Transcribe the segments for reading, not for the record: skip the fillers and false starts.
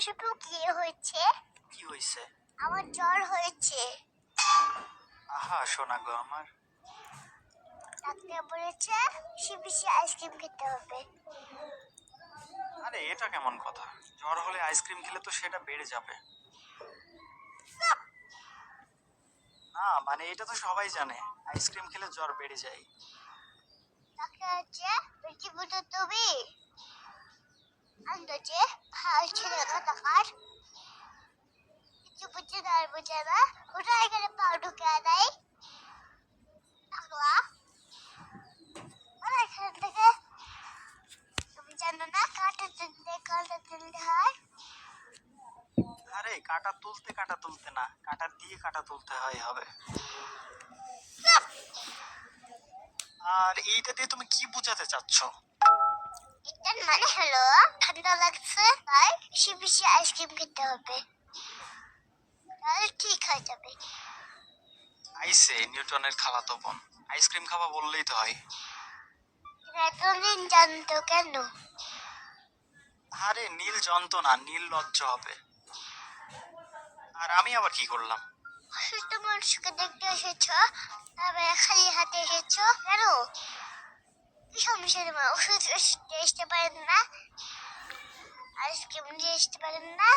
শিপু কি হয়েছে? কি হয়েছে? আমার জ্বর হয়েছে। আহা শোনা গো আমার, ডাক্তার বলেছে বেশি আইসক্রিম খেতে হবে। আরে এটা কেমন কথা? জ্বর হলে আইসক্রিম খেলে তো সেটা বেড়ে যাবে। না মানে এটা তো সবাই জানে, আইসক্রিম খেলে জ্বর বেড়ে যায়। ডাক্তার আছে বেশি বুঝো তুমি আন্দাজে ভাল ছেলে কাটাকার কিছু বুঝে না বুঝে না ওটা এখানে পা ঢুকে দেয় টাকলা ওরা এখান থেকে তুমি জানো না কাটা তুলতে হয়। আরে কাটা তুলতে না, কাটা দিয়ে কাটা তুলতে হয় হবে। আর এইটা দিয়ে তুমি কি বোঝাতে চাচ্ছ? এটার মানে হলো ঠান্ডা লাগছে তাই বেশি আইসক্রিম খেতে হবে, তাহলে ঠিক হয়ে যাবে। আইসে নিউটনের খালাতো বোন, আইসক্রিম খাওয়া বললেই তো হয়। এতদিন জানতো কেন? আরে নীল জন্তু না, নীল লজ্জ হবে। আর আমি আবার কি করলাম? অসুস্থ মানুষকে দেখতে এসেছ, তারপরে খালি হাতে এসেছ কেন? কি সমস্যা তোমার? ওষুধ দিয়ে আসতে পারেন না, আইসক্রিম দিয়ে আসতে পারেন না,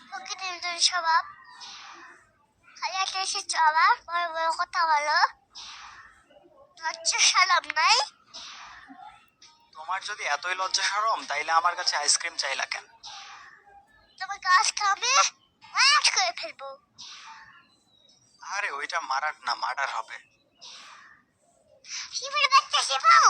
প্রকৃতির মতন স্বভাব, খালি হাতে এসেছ আবার বড় বড় কথা বলো, লজ্জা সালাম নাই। তোমার যদি এতই লজ্জা শরম তাইলে আমার কাছে আইসক্রিম চাইলা কেন? তোমার গাছ খাবে মাছ করে ফেলবো। আরে ওইটা মারার না, মার্ডার হবে। শিবের বাচ্চা শিবাও